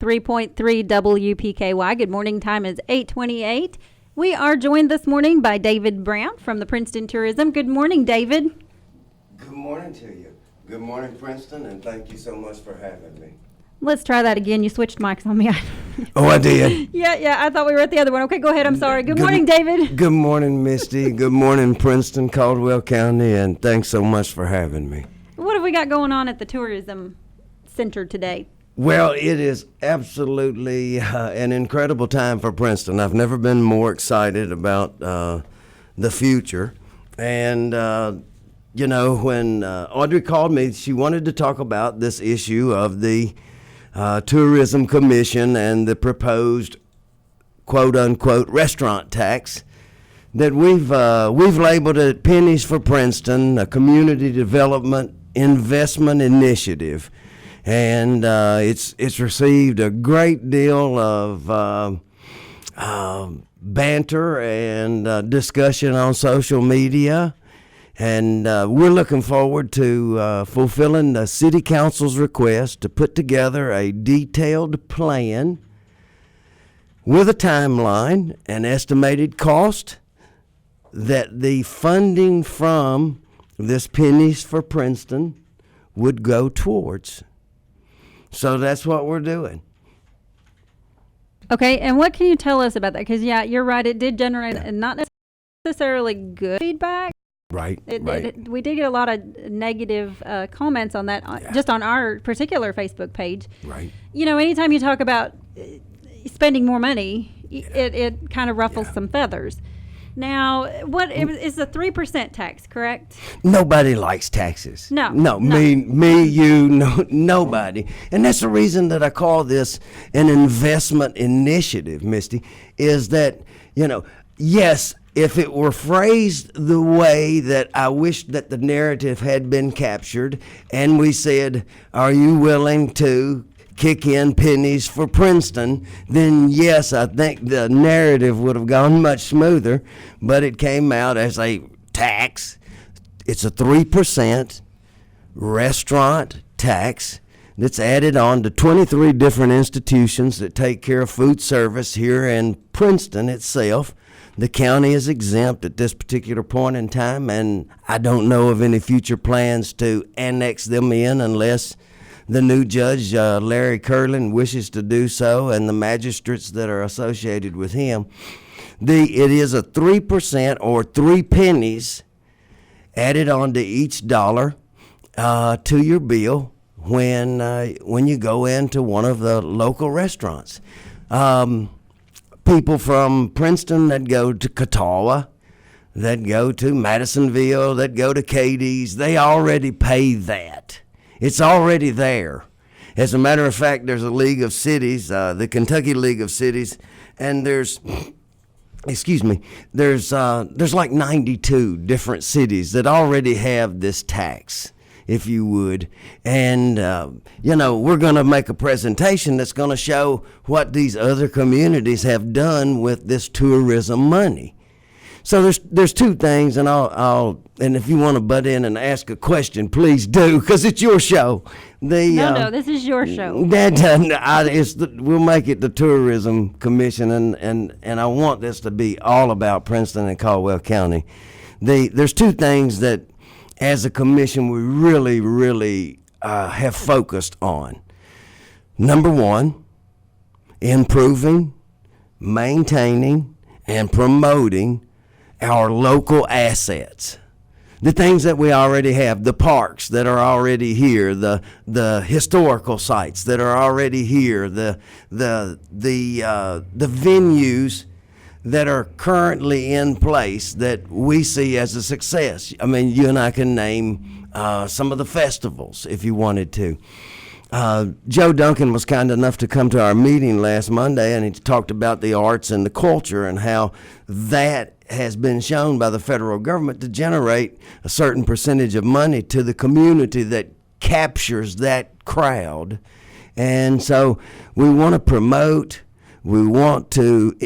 103.3 WPKY. Good morning. Time is 8:28. We are joined this morning by David Brown from the Princeton Tourism. Good morning, David. Good morning to you. Good morning, Princeton, and thank you so much for having me. Let's try that again. You switched mics on me. Oh, I did? Yeah. I thought we were at the other one. Okay, go ahead. I'm sorry. Good morning, David. Good morning, Misty. Good morning, Princeton, Caldwell County, and thanks so much for having me. What have we got going on at the Tourism Center today? Well, it is absolutely an incredible time for Princeton. I've never been more excited about the future. And, when Audrey called me, she wanted to talk about this issue of the Tourism Commission and the proposed quote-unquote restaurant tax that we've labeled it Pennies for Princeton, a community development investment initiative. And it's received a great deal of banter and discussion on social media. And we're looking forward to fulfilling the City Council's request to put together a detailed plan with a timeline, an estimated cost that the funding from this Pennies for Princeton would go towards. So that's what we're doing. Okay, and what can you tell us about that? Because, yeah, you're right. It did generate not necessarily good feedback. Right. We did get a lot of negative comments on that, just on our particular Facebook page. Right. You know, anytime you talk about spending more money, it kind of ruffles some feathers. Now, what is the 3% tax, correct? Nobody likes taxes. No. Me, you, nobody. And that's the reason that I call this an investment initiative, Misty, is that, yes, if it were phrased the way that I wish that the narrative had been captured, and we said, are you willing to kick in pennies for Princeton, then yes, I think the narrative would have gone much smoother, but it came out as a tax. It's a 3% restaurant tax that's added on to 23 different institutions that take care of food service here in Princeton itself. The county is exempt at this particular point in time, and I don't know of any future plans to annex them in unless the new judge, Larry Curlin, wishes to do so, and the magistrates that are associated with him. It is a 3% or 3 pennies added on to each dollar to your bill when you go into one of the local restaurants. People from Princeton that go to Catawba, that go to Madisonville, that go to Katie's, they already pay that. It's already there. As a matter of fact, there's a League of Cities, the Kentucky League of Cities, and there's like 92 different cities that already have this tax, if you would. And, we're going to make a presentation that's going to show what these other communities have done with this tourism money. So there's two things, and and if you want to butt in and ask a question, please do, because it's your show. No, this is your show. We'll make it the Tourism Commission, and I want this to be all about Princeton and Caldwell County. There's two things that, as a commission, we really, really have focused on. Number one, improving, maintaining, and promoting our local assets, the things that we already have, the parks that are already here, the historical sites that are already here, the venues that are currently in place that we see as a success. I mean, you and I can name some of the festivals if you wanted to. Joe Duncan was kind enough to come to our meeting last Monday, and he talked about the arts and the culture and how that has been shown by the federal government to generate a certain percentage of money to the community that captures that crowd. And so we want to promote, we want to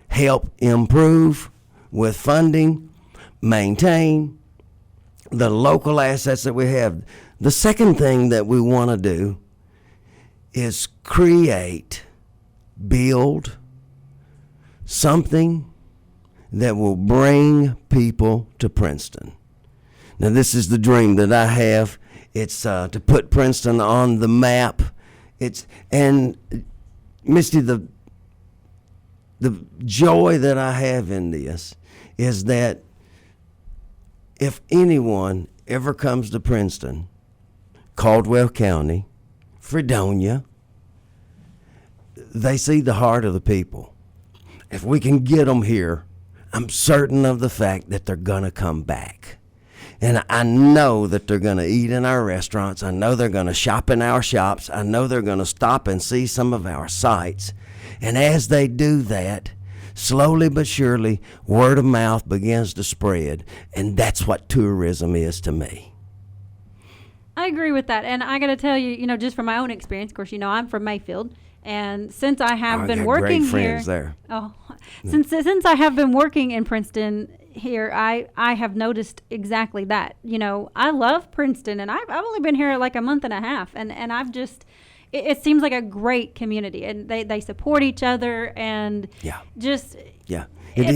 help improve with funding, maintain the local assets that we have. The second thing that we want to do is build something that will bring people to Princeton. Now, this is the dream that I have. It's to put Princeton on the map. And Misty, the joy that I have in this is that if anyone ever comes to Princeton, Caldwell County, Fredonia, they see the heart of the people. If we can get them here, I'm certain of the fact that they're going to come back. And I know that they're going to eat in our restaurants. I know they're going to shop in our shops. I know they're going to stop and see some of our sites. And as they do that, slowly but surely, word of mouth begins to spread. And that's what tourism is to me. I agree with that. And I got to tell you, just from my own experience, of course, I'm from Mayfield. And since I have been working great here, friends there. Since I have been working in Princeton here, I have noticed exactly that. I love Princeton, and I've only been here like a month and a half, and I've just it seems like a great community, and they support each other, and it's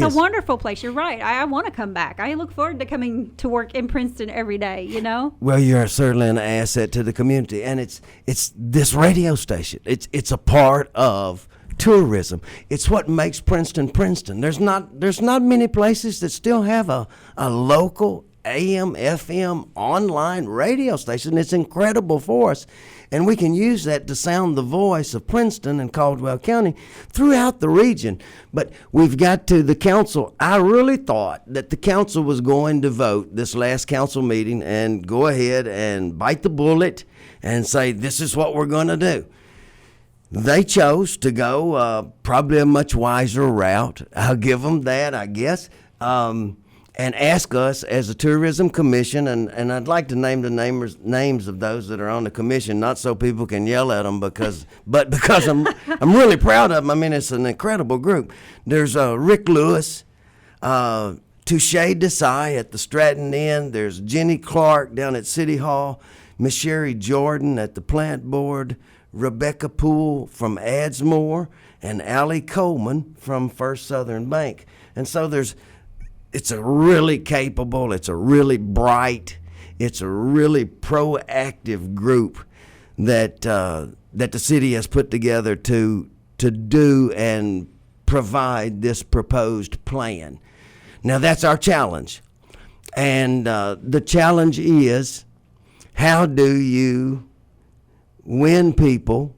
a wonderful place. You're right. I want to come back. I look forward to coming to work in Princeton every day, Well, you're certainly an asset to the community, and it's this radio station. It's a part of tourism. It's what makes Princeton Princeton. There's not many places that still have a local AM, FM, online radio station. It's incredible for us. And we can use that to sound the voice of Princeton and Caldwell County throughout the region. But we've got to the council. I really thought that the council was going to vote this last council meeting and go ahead and bite the bullet and say, this is what we're going to do. They chose to go probably a much wiser route. I'll give them that, I guess. And ask us as a tourism commission, and I'd like to name the names of those that are on the commission, not so people can yell at them, because I'm really proud of them. I mean, it's an incredible group. There's Rick Lewis, Touche Desai at the Stratton Inn. There's Jenny Clark down at City Hall, Miss Sherry Jordan at the Plant Board, Rebecca Poole from Adsmore, and Allie Coleman from First Southern Bank. And so it's a really capable, it's a really bright, it's a really proactive group that the city has put together to do and provide this proposed plan. Now, that's our challenge. And the challenge is, how do you win people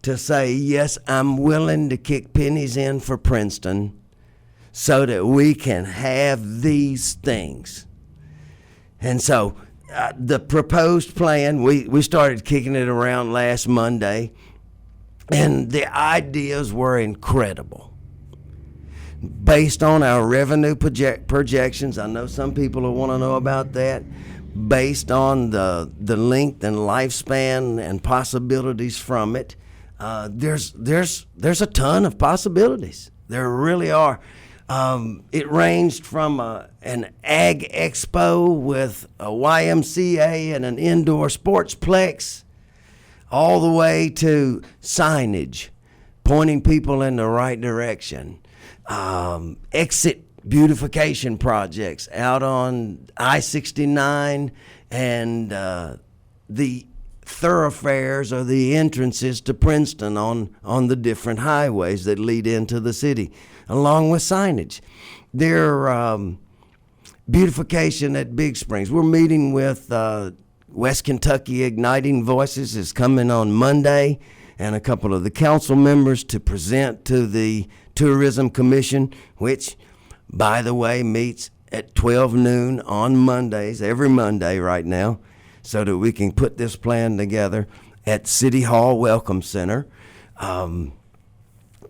to say, yes, I'm willing to kick pennies in for Princeton so that we can have these things? And so the proposed plan, we started kicking it around last Monday, and the ideas were incredible. Based on our revenue projections, I know some people will want to know about that. Based on the length and lifespan and possibilities from it, there's a ton of possibilities. There really are. It ranged from an ag expo with a YMCA and an indoor sportsplex, all the way to signage pointing people in the right direction, exit beautification projects out on I-69 and the thoroughfares or the entrances to Princeton on the different highways that lead into the city, along with signage. Their beautification at Big Springs. We're meeting with West Kentucky Igniting Voices is coming on Monday, and a couple of the council members to present to the Tourism Commission, which, by the way, meets at 12 noon on Mondays, every Monday right now, so that we can put this plan together at City Hall Welcome Center.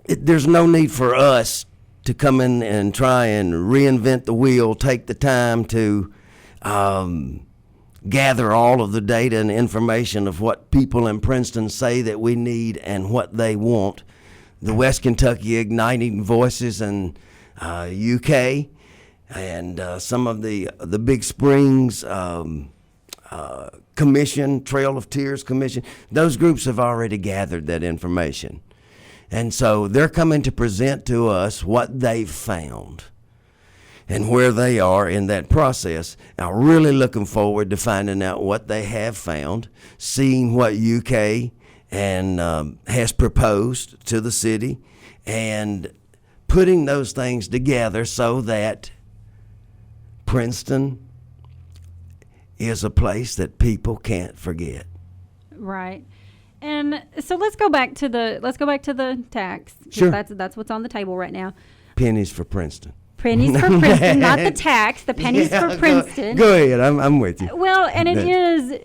There's no need for us to come in and try and reinvent the wheel, take the time to gather all of the data and information of what people in Princeton say that we need and what they want. The West Kentucky Igniting Voices and UK and some of the Big Springs Commission, Trail of Tears Commission, those groups have already gathered that information. And so they're coming to present to us what they've found and where they are in that process. I'm really looking forward to finding out what they have found, seeing what UK and has proposed to the city, and putting those things together so that Princeton is a place that people can't forget. Right. And so let's go back to the tax. Sure. That's what's on the table right now. Pennies for Princeton. Pennies for Princeton, not the tax. The pennies for Princeton. Go ahead. I'm with you. Well, and it is,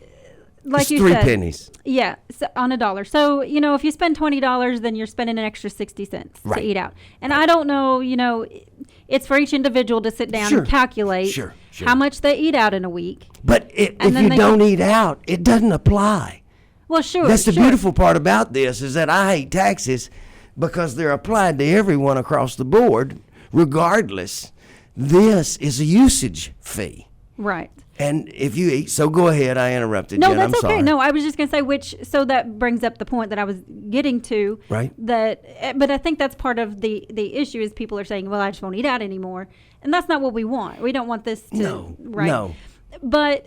like It's you three said. pennies. Yeah, so on a dollar. So, if you spend $20, then you're spending an extra 60 cents Right. to eat out. And I don't know, it's for each individual to sit down Sure. and calculate Sure. how much they eat out in a week. But if then you they don't eat out, it doesn't apply. Well, sure. That's the sure. beautiful part about this, is that I hate taxes because they're applied to everyone across the board, regardless. This is a usage fee. Right. And if you eat, so go ahead. I interrupted No, Jen. that's I'm okay. sorry. No, I was just going to say so that brings up the point that I was getting to. Right. But I think that's part of the issue is people are saying, well, I just won't eat out anymore. And that's not what we want. We don't want this to. No, right. no. But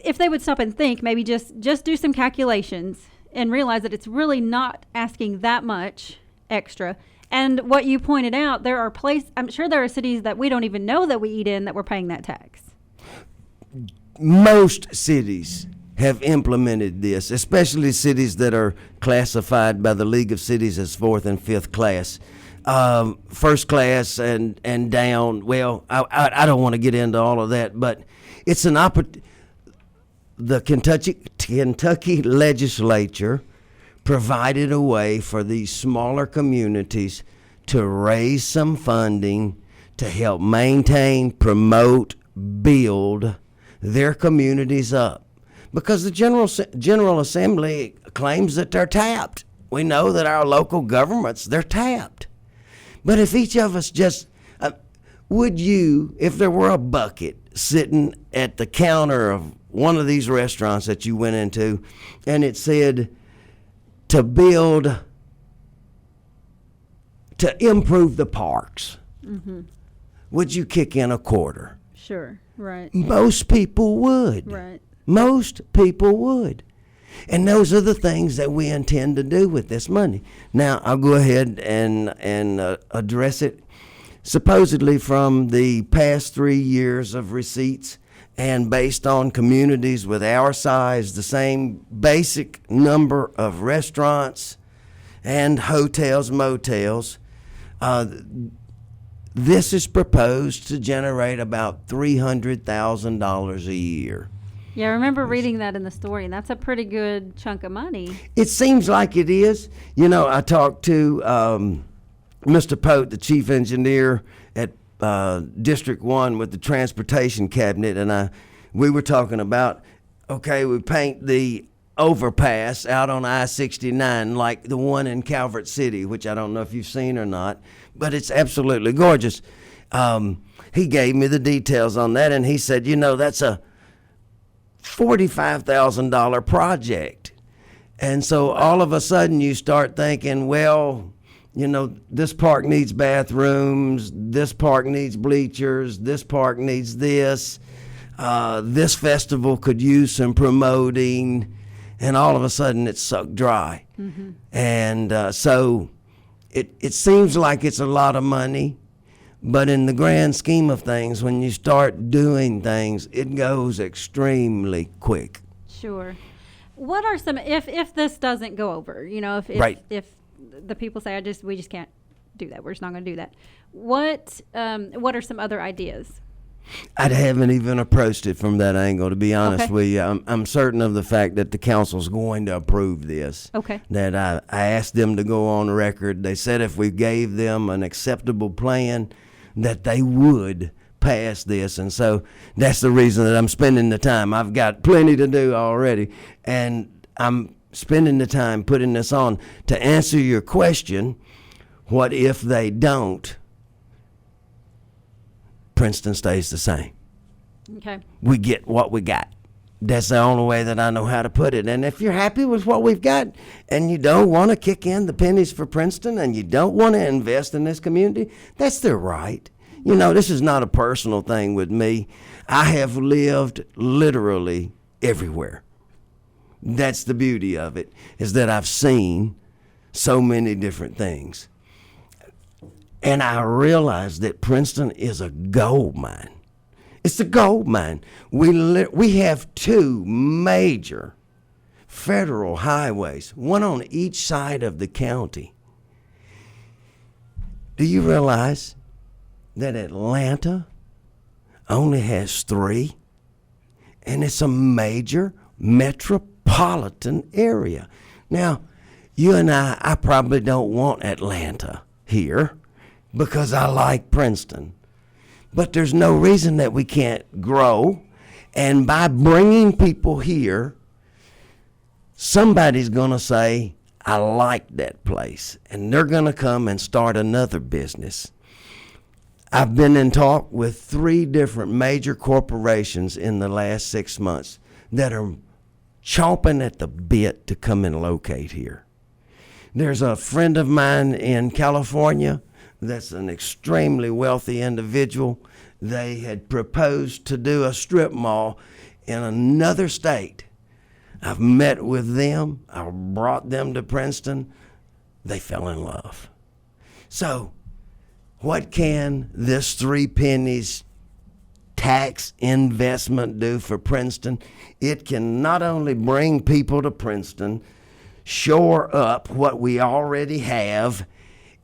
if they would stop and think, maybe just do some calculations and realize that it's really not asking that much extra. And what you pointed out, I'm sure there are cities that we don't even know that we eat in that we're paying that tax. Most cities have implemented this, especially cities that are classified by the League of Cities as fourth and fifth class. First class and down, well, I don't want to get into all of that, but it's an opportunity. The Kentucky legislature provided a way for these smaller communities to raise some funding to help maintain, promote, build their communities up. Because the General Assembly claims that they're tapped. We know that our local governments, they're tapped. But if each of us just, would you, if there were a bucket sitting at the counter of one of these restaurants that you went into, and it said to improve the parks, would you kick in a quarter? Sure. Right. Most people would. Right. Most people would. And those are the things that we intend to do with this money. Now, I'll go ahead and address it. Supposedly from the past 3 years of receipts, and based on communities with our size, the same basic number of restaurants and hotels, motels, this is proposed to generate about $300,000 a year. Yeah, I remember reading that in the story, and that's a pretty good chunk of money. It seems like it is. I talked to Mr. Pote, the chief engineer at District 1 with the Transportation Cabinet, and we were talking about, okay, we paint the overpass out on I-69 like the one in Calvert City, which I don't know if you've seen or not, but it's absolutely gorgeous. He gave me the details on that, and he said, that's a $45,000 project. And so all of a sudden you start thinking, well, this park needs bathrooms, this park needs bleachers, this park needs this, this festival could use some promoting, and all of a sudden it's sucked dry. Mm-hmm. And so it seems like it's a lot of money, but in the grand scheme of things, when you start doing things, it goes extremely quick. Sure. What are some, if this doesn't go over, Right. if the people say, we just can't do that, we're just not going to do that, what are some other ideas? I haven't even approached it from that angle, to be honest Okay. with you. I'm certain of the fact that the council's going to approve this. Okay. That I asked them to go on record. They said if we gave them an acceptable plan, that they would pass this. And so that's the reason that I'm spending the time. I've got plenty to do already, and I'm spending the time putting this on. To answer your question, what if they don't? Princeton stays the same. Okay. We get what we got. That's the only way that I know how to put it. And if you're happy with what we've got and you don't want to kick in the pennies for Princeton and you don't want to invest in this community, that's their right. You know, this is not a personal thing with me. I have lived literally everywhere. That's the beauty of it, is that I've seen so many different things. And I realized that Princeton is a gold mine. It's a gold mine. We have two major federal highways, one on each side of the county. Do you realize that Atlanta only has 3? And it's a major metropolitan area. Now, you and I probably don't want Atlanta here because I like Princeton. But there's no reason that we can't grow. And by bringing people here, somebody's going to say, I like that place. And they're going to come and start another business. I've been in talk with 3 different major corporations in the last 6 months that are chomping at the bit to come and locate here. There's a friend of mine in California that's an extremely wealthy individual. They had proposed to do a strip mall in another state. I've met with them. I brought them to Princeton. They fell in love. So what can this 3 pennies tax investment do for Princeton? It can not only bring people to Princeton, shore up what we already have,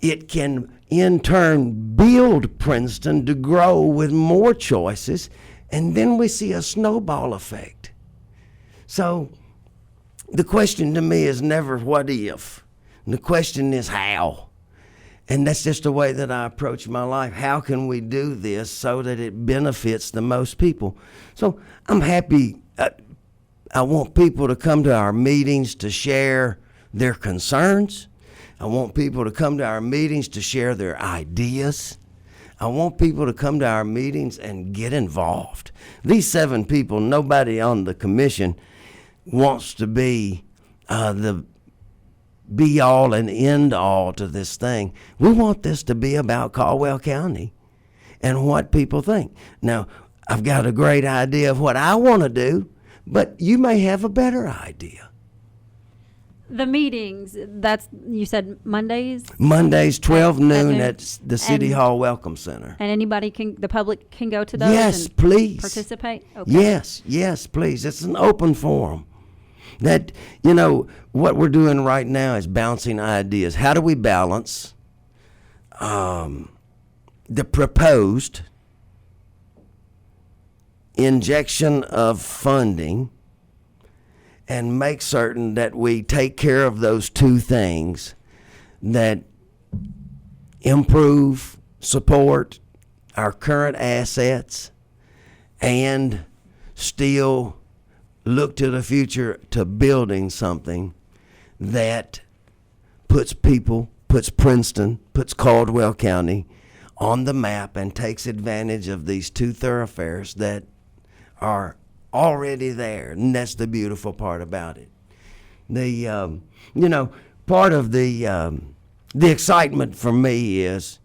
it can in turn build Princeton to grow with more choices, and then we see a snowball effect. So the question to me is never what if, the question is how. And that's just the way that I approach my life. How can we do this so that it benefits the most people? So I'm happy. I want people to come to our meetings to share their concerns. I want people to come to our meetings to share their ideas. I want people to come to our meetings and get involved. These 7 people, nobody on the commission wants to be the be-all and end-all to this thing. We want this to be about Caldwell County and what people think. Now, I've got a great idea of what I want to do, but you may have a better idea. The meetings, that's, you said Mondays? Mondays, 12 noon at at the City Hall Welcome Center. And anybody the public can go to those? Yes, and please. Participate? Okay. Yes, please. It's an open forum. That, what we're doing right now is bouncing ideas. How do we balance the proposed injection of funding and make certain that we take care of those 2 things that improve, support our current assets and still look to the future to building something that puts Princeton, puts Caldwell County on the map and takes advantage of these 2 thoroughfares that are already there. And that's the beautiful part about it. The, part of the excitement for me is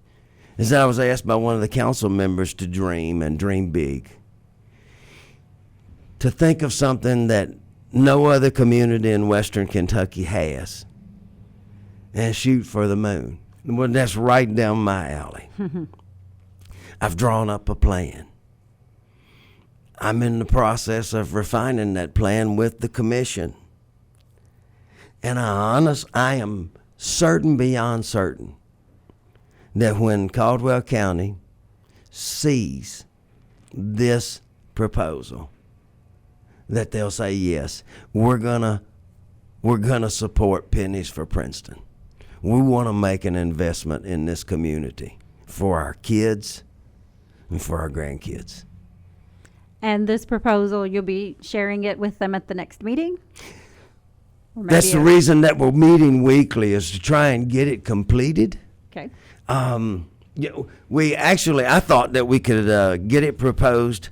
that I was asked by one of the council members to dream and dream big. To think of something that no other community in Western Kentucky has and shoot for the moon. Well, that's right down my alley. I've drawn up a plan. I'm in the process of refining that plan with the commission. And I am certain beyond certain that when Caldwell County sees this proposal, that they'll say, yes, we're gonna support Pennies for Princeton. We want to make an investment in this community for our kids and for our grandkids. And this proposal, you'll be sharing it with them at the next meeting? That's the reason that we're meeting weekly, is to try and get it completed. Okay. I thought that we could get it proposed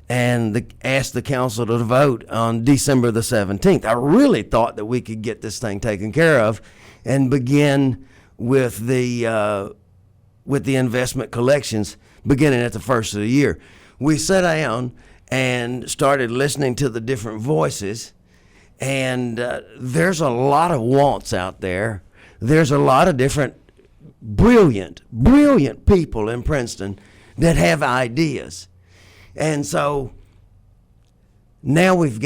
and asked the council to vote on December the 17th. I really thought that we could get this thing taken care of and begin with the investment collections beginning at the first of the year. We sat down and started listening to the different voices, and there's a lot of wants out there. There's a lot of different brilliant people in Princeton that have ideas. And so now we've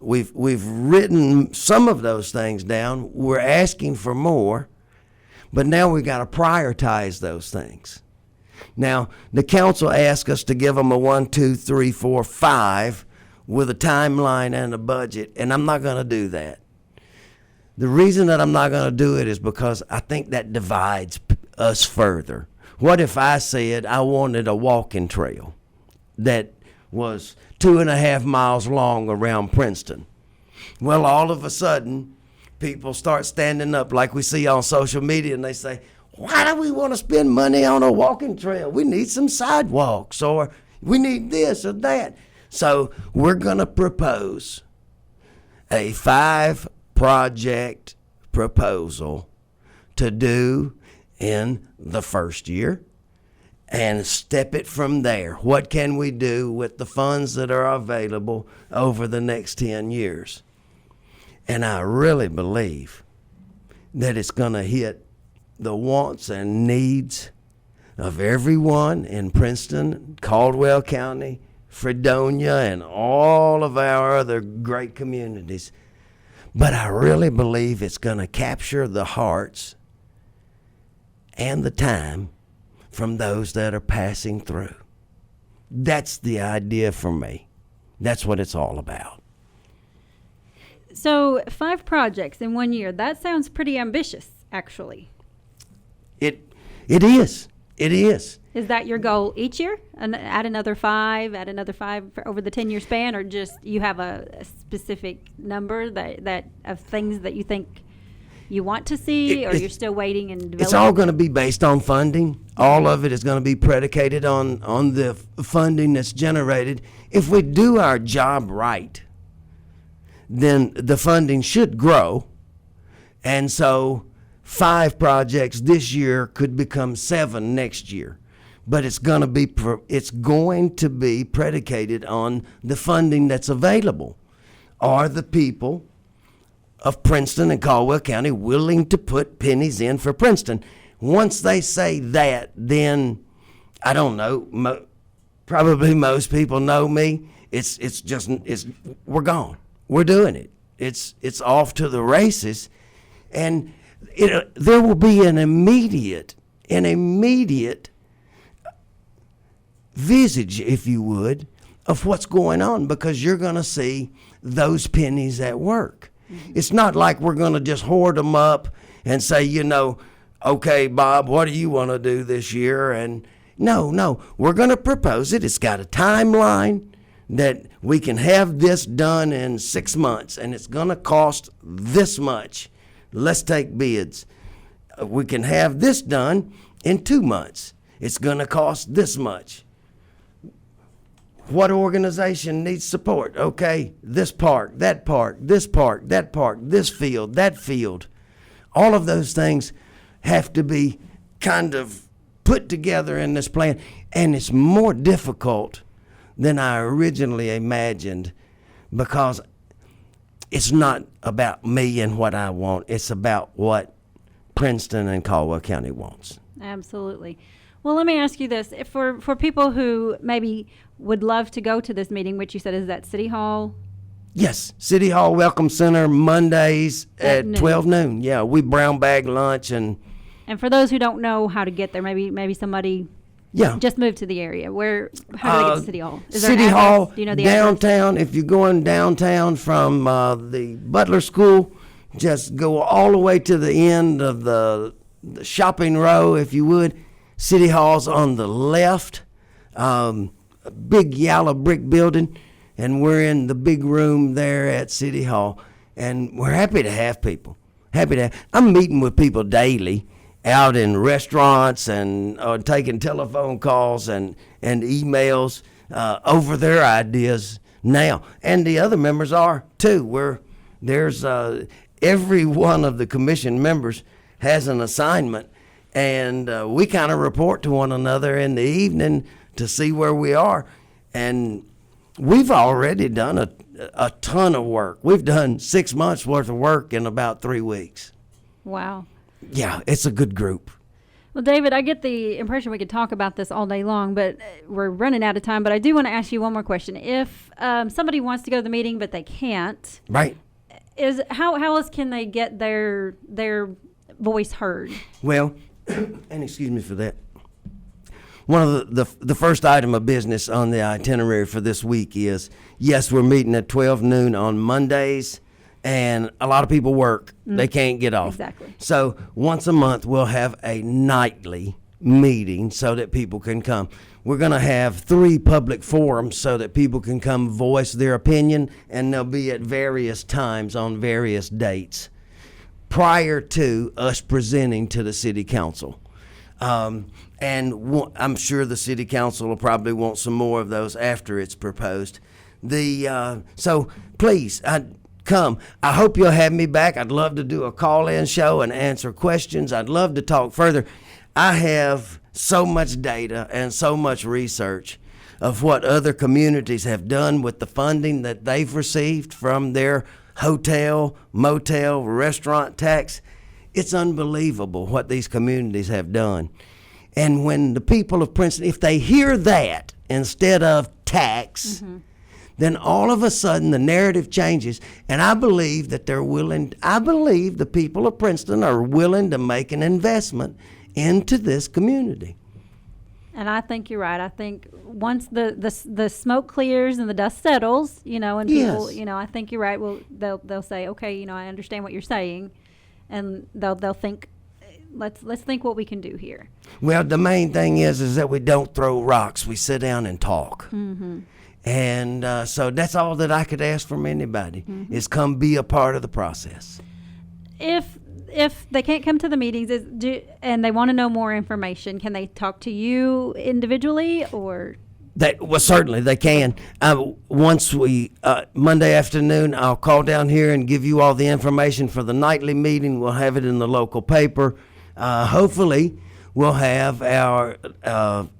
written some of those things down. We're asking for more, but now we've got to prioritize those things. Now, the council asked us to give them a 1, 2, 3, 4, 5 with a timeline and a budget, and I'm not going to do that. The reason that I'm not going to do it is because I think that divides us further. What if I said I wanted a walking trail that was 2.5 miles long around Princeton? Well, all of a sudden, people start standing up like we see on social media, and they say, why do we want to spend money on a walking trail? We need some sidewalks, or we need this or that. So we're going to propose a 5-project proposal to do in the first year and step it from there. What can we do with the funds that are available over the next 10 years? And I really believe that it's going to hit the wants and needs of everyone in Princeton, Caldwell County, Fredonia, and all of our other great communities. But I really believe it's going to capture the hearts and the time from those that are passing through. That's the idea for me. That's what it's all about. So 5 projects in 1 year, that sounds pretty ambitious, actually. It is. It is. Is that your goal each year? And add another 5 for over the 10-year span, or just you have a specific number that of things that you think you want to see, or you're still waiting and developing? It's all going to be based on funding. All of it is going to be predicated on the funding that's generated. If we do our job right, then the funding should grow. And so 5 projects this year could become 7 next year. But it's going to be predicated on the funding that's available. Are the people of Princeton and Caldwell County willing to put pennies in for Princeton? Once they say that, then I don't know. Probably most people know me. We're gone. We're doing it. It's off to the races, and there will be an immediate visage, if you would, of what's going on, because you're going to see those pennies at work. Mm-hmm. It's not like we're going to just hoard them up and say, okay, Bob, what do you want to do this year? And no, we're going to propose it. It's got a timeline that we can have this done in 6 months, and it's going to cost this much. Let's take bids. We can have this done in 2 months. It's going to cost this much. What organization needs support? Okay, this park, that park, this park, that park, this field, that field. All of those things have to be kind of put together in this plan, and it's more difficult than I originally imagined, because it's not about me and what I want. It's about what Princeton and Caldwell County wants. Absolutely. Well, let me ask you this. If for people who maybe would love to go to this meeting, which you said is at City Hall? Yes, City Hall Welcome Center, Mondays at noon. 12 noon. Yeah, we brown bag lunch. And for those who don't know how to get there, maybe somebody just moved to the area. How do they get to City Hall? Is there City an Hall, address? Do you know the downtown. If you're going downtown from the Butler School, just go all the way to the end of the shopping row, if you would. City Hall's on the left, a big yellow brick building, and we're in the big room there at City Hall, and we're happy to have people. I'm meeting with people daily out in restaurants and taking telephone calls and emails. over their ideas now, and the other members are too. There's every one of the commission members has an assignment, and we kind of report to one another in the evening to see where we are. And we've already done a ton of work. We've done 6 months worth of work in about 3 weeks. Wow. Yeah, it's a good group. Well, David, I get the impression we could talk about this all day long, but we're running out of time. But I do want to ask you one more question. If somebody wants to go to the meeting but they can't, right? How else can they get their voice heard? Well, and excuse me for that. One of the first item of business on the itinerary for this week is, yes, we're meeting at 12 noon on Mondays, and a lot of people work. They can't get off. Exactly. So once a month, we'll have a nightly meeting so that people can come. We're going to have 3 public forums so that people can come voice their opinion, and they'll be at various times on various dates prior to us presenting to the city council. I'm sure the city council will probably want some more of those after it's proposed. So please, come. I hope you'll have me back. I'd love to do a call-in show and answer questions. I'd love to talk further. I have so much data and so much research of what other communities have done with the funding that they've received from their hotel, motel, restaurant tax. It's unbelievable what these communities have done. And when the people of Princeton, if they hear that instead of tax, then all of a sudden the narrative changes. And I believe that the people of Princeton are willing to make an investment into this community. And I think you're right. I think once the smoke clears and the dust settles, and people, Yes. I think you're right. Well, they'll say, okay, I understand what you're saying, and they'll think, let's think what we can do here. Well, the main thing is that we don't throw rocks. We sit down and talk. And so that's all that I could ask from anybody is come be a part of the process. If they can't come to the meetings and they want to know more information, can they talk to you individually or? Certainly they can. Once Monday afternoon, I'll call down here and give you all the information for the nightly meeting. We'll have it in the local paper. Hopefully, we'll have a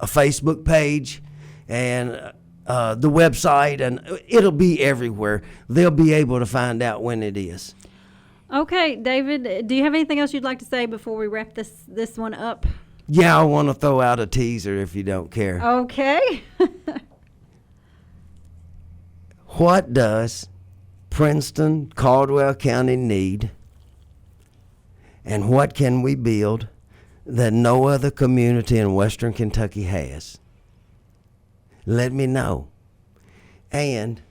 Facebook page and the website, and it'll be everywhere. They'll be able to find out when it is. Okay, David, do you have anything else you'd like to say before we wrap this one up? Yeah, I want to throw out a teaser if you don't care. Okay. What does Princeton, Caldwell County need, and what can we build that no other community in Western Kentucky has? Let me know. And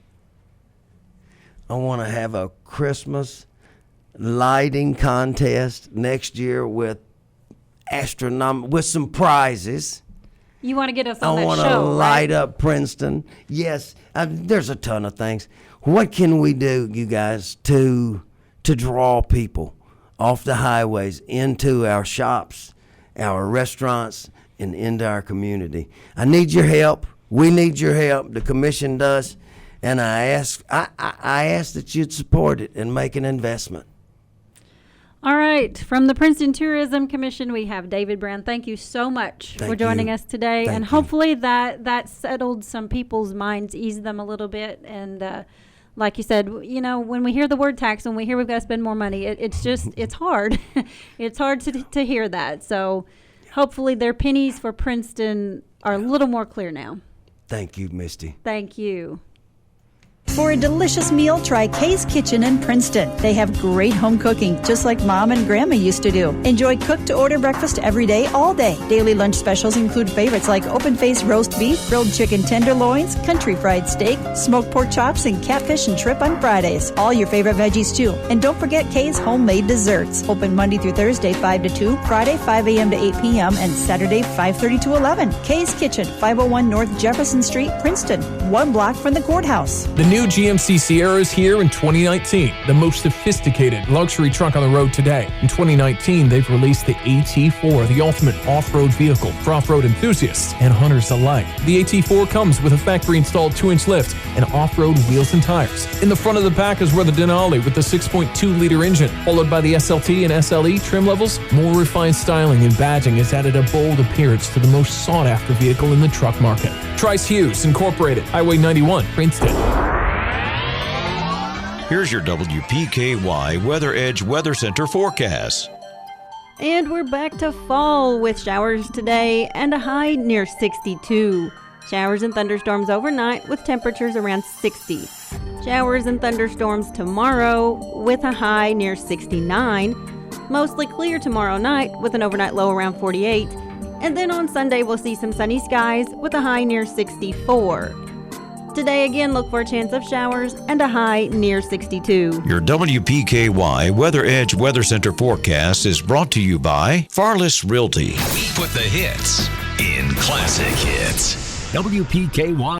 I want to have a Christmas lighting contest next year with with some prizes. You want to get us on that show, I want to light up Princeton. Yes, there's a ton of things. What can we do, you guys, to draw people off the highways into our shops, our restaurants, and into our community? I need your help. We need your help. The commission does. And I ask that you'd support it and make an investment. All right. From the Princeton Tourism Commission, we have David Brown. Thank you so much for joining us today. And hopefully that settled some people's minds, eased them a little bit. And like you said, when we hear the word tax, when we hear we've got to spend more money, it's hard. It's hard to hear that. So hopefully their pennies for Princeton are a little more clear now. Thank you, Misty. Thank you. For a delicious meal, try Kay's Kitchen in Princeton. They have great home cooking, just like Mom and Grandma used to do. Enjoy cook-to-order breakfast every day, all day. Daily lunch specials include favorites like open-faced roast beef, grilled chicken tenderloins, country fried steak, smoked pork chops, and catfish and shrimp on Fridays. All your favorite veggies, too. And don't forget Kay's homemade desserts. Open Monday through Thursday, 5 to 2, Friday, 5 a.m. to 8 p.m., and Saturday, 5:30 to 11. Kay's Kitchen, 501 North Jefferson Street, Princeton, 1 block from the courthouse. The new new GMC Sierra is here in 2019, the most sophisticated luxury truck on the road today. In 2019, they've released the AT4, the ultimate off-road vehicle for off-road enthusiasts and hunters alike. The AT4 comes with a factory-installed 2-inch lift and off-road wheels and tires. In the front of the pack is where the Denali with the 6.2-liter engine, followed by the SLT and SLE trim levels. More refined styling and badging has added a bold appearance to the most sought-after vehicle in the truck market. Trice Hughes Incorporated, Highway 91, Princeton. Here's your WPKY Weather Edge Weather Center forecast. And we're back to fall with showers today and a high near 62. Showers and thunderstorms overnight with temperatures around 60. Showers and thunderstorms tomorrow with a high near 69. Mostly clear tomorrow night with an overnight low around 48. And then on Sunday we'll see some sunny skies with a high near 64. Today again, look for a chance of showers and a high near 62. Your WPKY Weather Edge Weather Center forecast is brought to you by Farless Realty. We put the hits in classic hits. WPKY.